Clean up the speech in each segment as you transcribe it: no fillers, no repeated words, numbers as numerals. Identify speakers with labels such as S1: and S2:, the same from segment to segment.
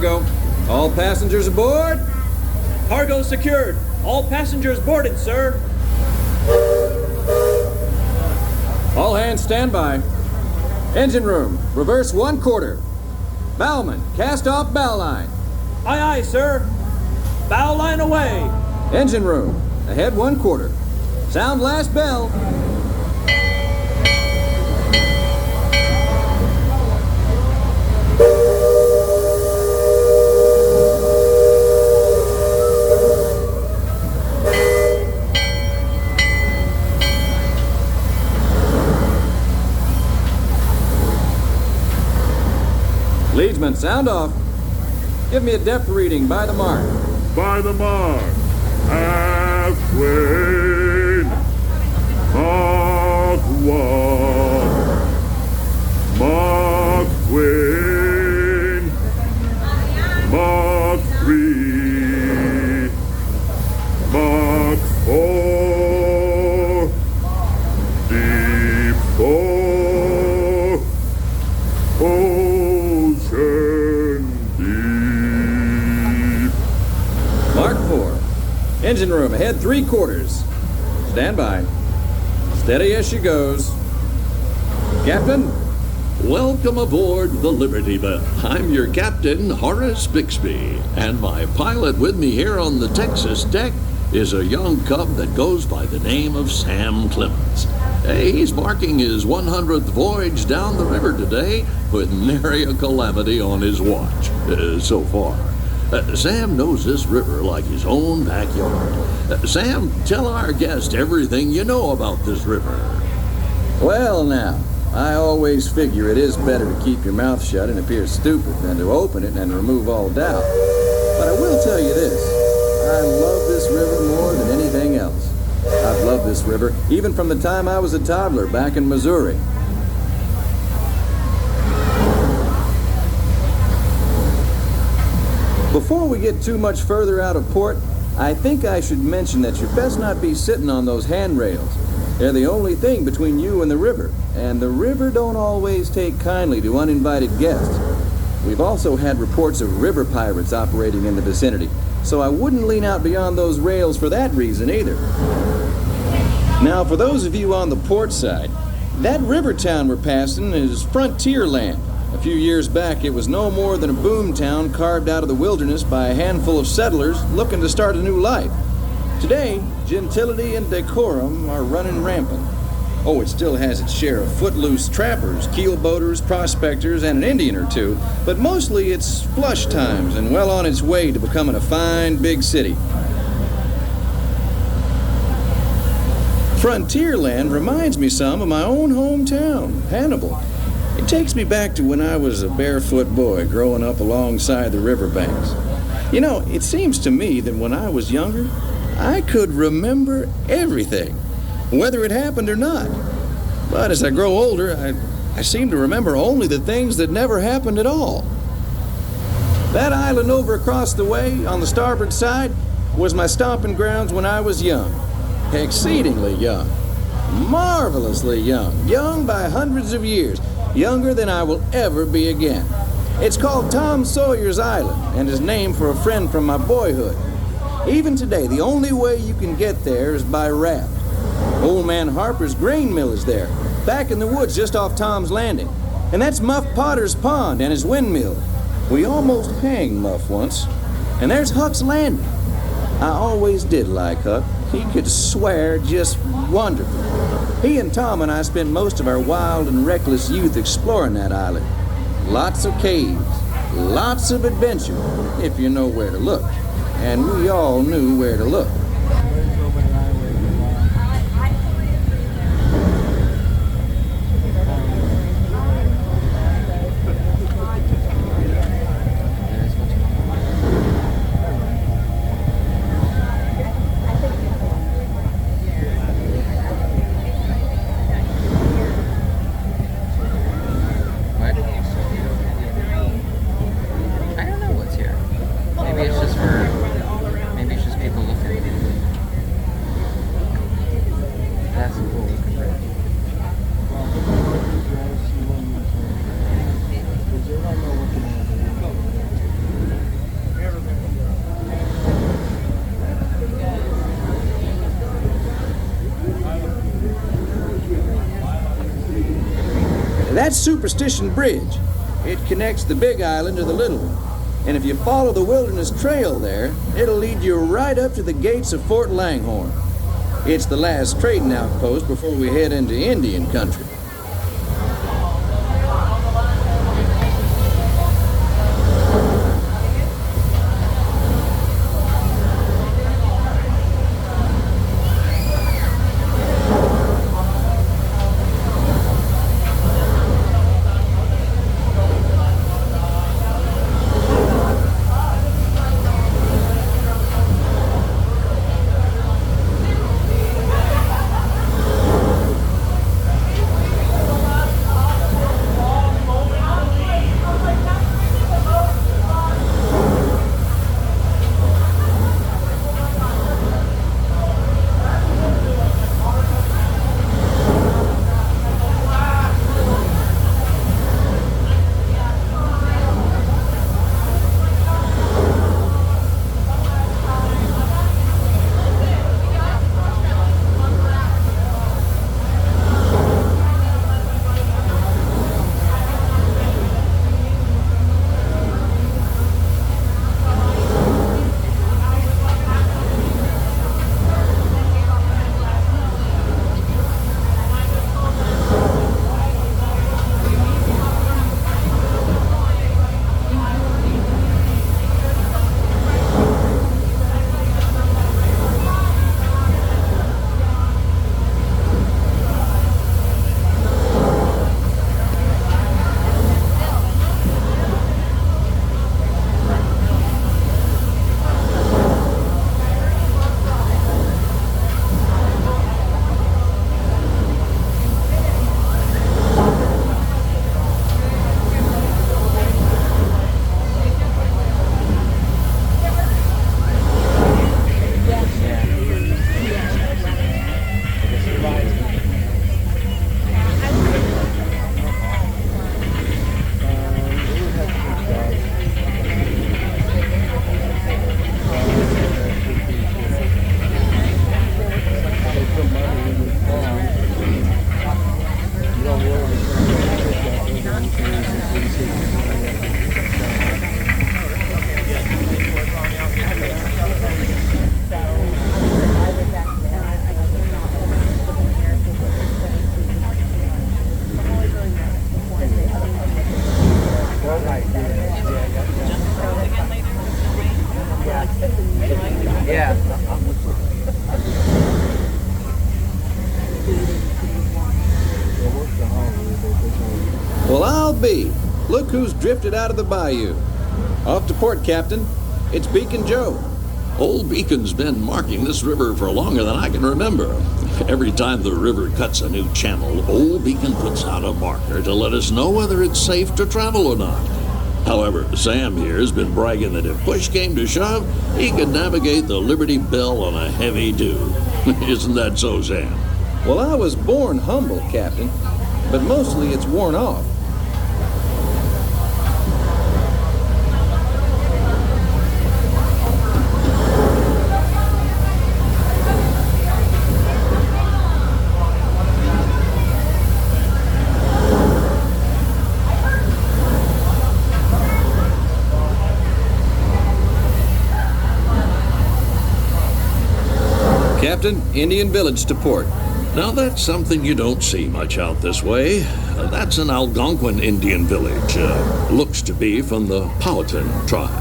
S1: cargo. All passengers aboard?
S2: Cargo secured. All passengers boarded, sir.
S1: All hands stand by. Engine room, reverse 1/4. Bowman, cast off bow line.
S2: Aye, aye, sir. Bow line away.
S1: Engine room, ahead 1/4. Sound last bell. Leadsman, sound off. Give me a depth reading by the mark.
S3: By the mark. Halfway. Mark 1. Mark Twain. Mark 3. Mark 4. Deep 4. Ocean deep.
S1: Mark 4. Engine room, ahead 3/4. Stand by. Steady as she goes. Captain?
S4: Welcome aboard the Liberty Belle. I'm your captain, Horace Bixby, and my pilot with me here on the Texas deck is a young cub that goes by the name of Sam Clemens. He's marking his 100th voyage down the river today with nary a calamity on his watch so far. Sam knows this river like his own backyard. Sam, tell our guest everything you know about this river.
S1: Well, now, I always figure it is better to keep your mouth shut and appear stupid than to open it and remove all doubt. But I will tell you this. I love this river more than anything else. I've loved this river even from the time I was a toddler back in Missouri. Before we get too much further out of port, I think I should mention that you best not be sitting on those handrails. They're the only thing between you and the river, and the river don't always take kindly to uninvited guests. We've also had reports of river pirates operating in the vicinity, so I wouldn't lean out beyond those rails for that reason either. Now, for those of you on the port side, that river town we're passing is Frontierland. A few years back, it was no more than a boom town carved out of the wilderness by a handful of settlers looking to start a new life. Today, gentility and decorum are running rampant. Oh, it still has its share of footloose trappers, keelboaters, prospectors, and an Indian or two, but mostly it's flush times and well on its way to becoming a fine big city. Frontierland reminds me some of my own hometown, Hannibal. It takes me back to when I was a barefoot boy growing up alongside the riverbanks. You know, it seems to me that when I was younger, I could remember everything, whether it happened or not. But as I grow older, I seem to remember only the things that never happened at all. That island over across the way on the starboard side was my stomping grounds when I was young. Exceedingly young. Marvelously young. Young by hundreds of years. Younger than I will ever be again. It's called Tom Sawyer's Island and is named for a friend from my boyhood. Even today, the only way you can get there is by raft. Old Man Harper's grain mill is there, back in the woods just off Tom's Landing. And that's Muff Potter's pond and his windmill. We almost hanged Muff once. And there's Huck's Landing. I always did like Huck. He could swear just wonderful. He and Tom and I spent most of our wild and reckless youth exploring that island. Lots of caves, lots of adventure, if you know where to look. And we all knew where to look.
S5: Maybe it's just people looking.
S1: That's Superstition Bridge. It connects the big island to the little one. And if you follow the Wilderness Trail there, it'll lead you right up to the gates of Fort Langhorne. It's the last trading outpost before we head into Indian country. Well, I'll be. Look who's drifted out of the bayou. Off to port, Captain. It's Beacon Joe.
S4: Old Beacon's been marking this river for longer than I can remember. Every time the river cuts a new channel, Old Beacon puts out a marker to let us know whether it's safe to travel or not. However, Sam here has been bragging that if push came to shove, he could navigate the Liberty Belle on a heavy dew. Isn't that so, Sam?
S1: Well, I was born humble, Captain, but mostly it's worn off. Captain, Indian Village to port.
S4: Now that's something you don't see much out this way. That's an Algonquin Indian village. Looks to be from the Powhatan tribe.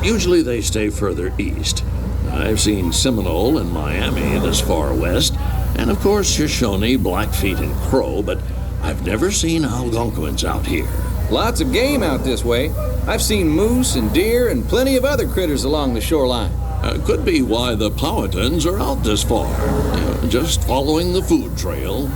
S4: Usually they stay further east. I've seen Seminole and Miami this far west, and of course Shoshone, Blackfeet, and Crow, but I've never seen Algonquins out here.
S1: Lots of game out this way. I've seen moose and deer and plenty of other critters along the shoreline.
S4: Could be why the Powhatans are out this far. Just following the food trail.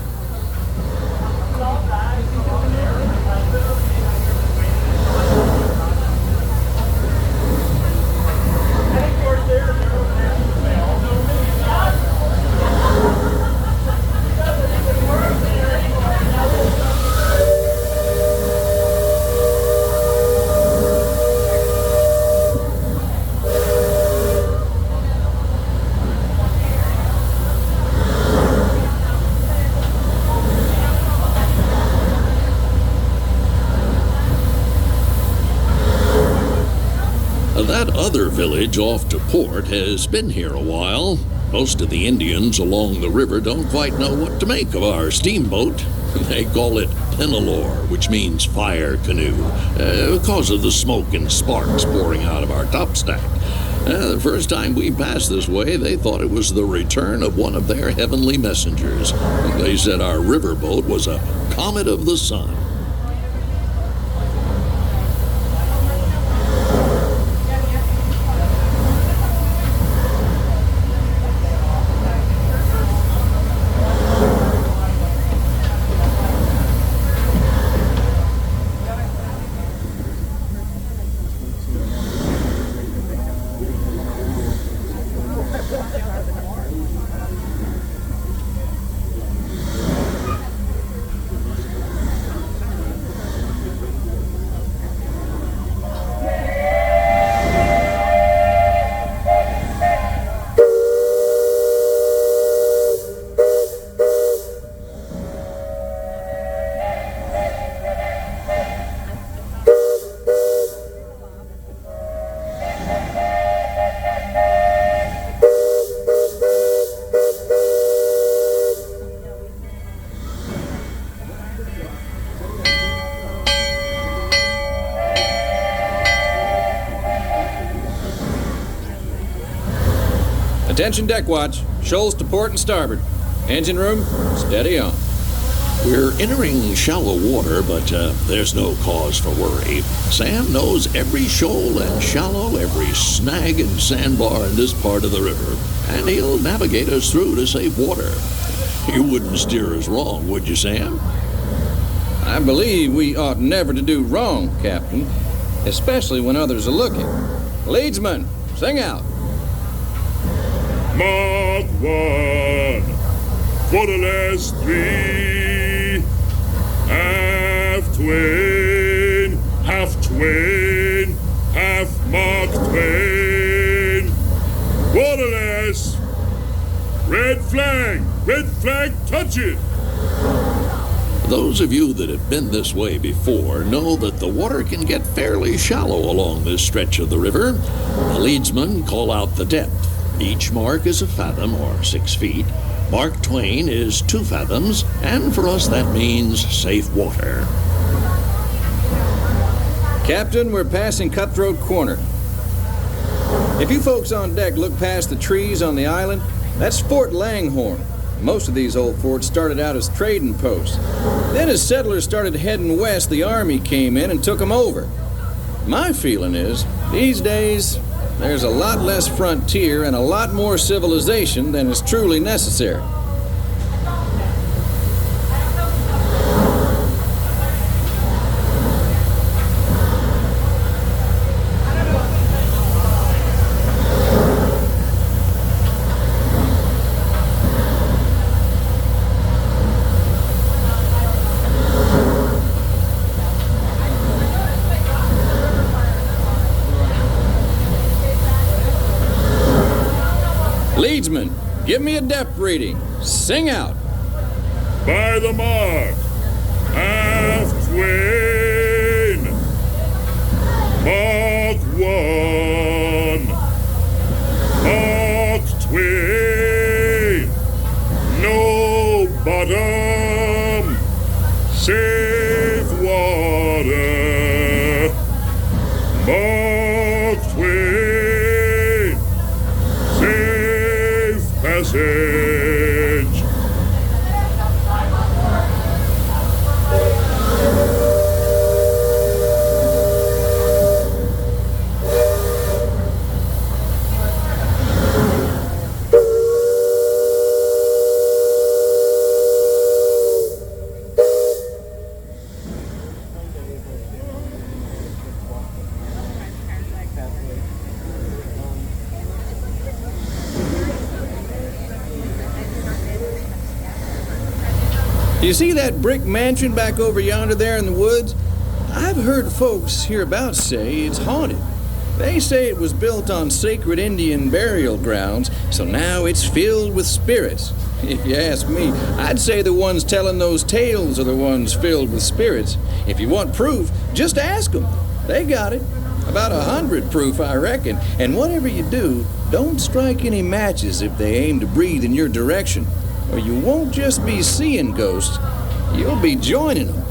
S4: That other village off to port has been here a while. Most of the Indians along the river don't quite know what to make of our steamboat. They call it Penelor, which means fire canoe, because of the smoke and sparks pouring out of our topstack. The first time we passed this way, they thought it was the return of one of their heavenly messengers. They said our riverboat was a comet of the sun.
S1: Attention deck watch. Shoals to port and starboard. Engine room, steady on.
S4: We're entering shallow water, but there's no cause for worry. Sam knows every shoal and shallow, every snag and sandbar in this part of the river, and he'll navigate us through to safe water. You wouldn't steer us wrong, would you, Sam?
S1: I believe we ought never to do wrong, Captain, especially when others are looking. Leadsman, sing out.
S3: Mark 1, for the last 3, half twain, half Mark Twain. Waterless, red flag, touch it.
S4: Those of you that have been this way before know that the water can get fairly shallow along this stretch of the river. The leadsmen call out the depth. Each mark is a fathom, or 6 feet. Mark Twain is 2 fathoms, and for us that means safe water.
S1: Captain, we're passing Cutthroat Corner. If you folks on deck look past the trees on the island, that's Fort Langhorne. Most of these old forts started out as trading posts. Then as settlers started heading west, the Army came in and took them over. My feeling is, these days, there's a lot less frontier and a lot more civilization than is truly necessary. Leadsman, give me a depth reading. Sing out.
S3: By the mark, half twain, Mark 1, Mark Twain, no bottom, safe water, Mark Twain, safe passage.
S1: You see that brick mansion back over yonder there in the woods? I've heard folks hereabouts say it's haunted. They say it was built on sacred Indian burial grounds, so now it's filled with spirits. If you ask me, I'd say the ones telling those tales are the ones filled with spirits. If you want proof, just ask them. They got it. About 100 proof, I reckon. And whatever you do, don't strike any matches if they aim to breathe in your direction, or you won't just be seeing ghosts, you'll be joining them.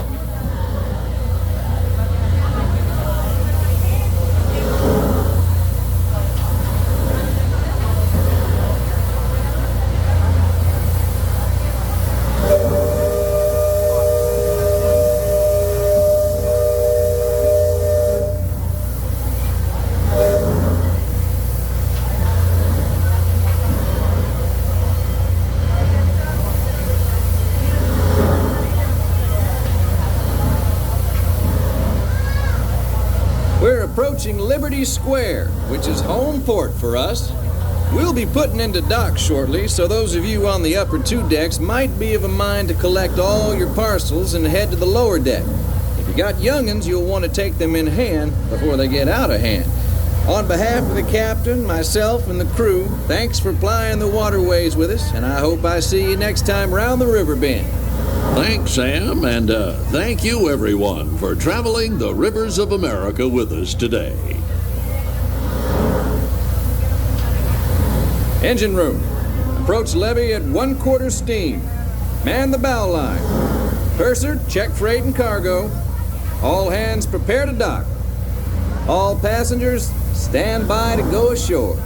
S1: We're approaching Liberty Square, which is home port for us. We'll be putting into dock shortly, so those of you on the upper two decks might be of a mind to collect all your parcels and head to the lower deck. If you got young'uns, you'll want to take them in hand before they get out of hand. On behalf of the captain, myself, and the crew, thanks for plying the waterways with us, and I hope I see you next time round the river bend.
S4: Thanks, Sam, and thank you, everyone, for traveling the rivers of America with us today.
S1: Engine room. Approach levee at 1/4 steam. Man the bow line. Purser, check freight and cargo. All hands prepare to dock. All passengers, stand by to go ashore.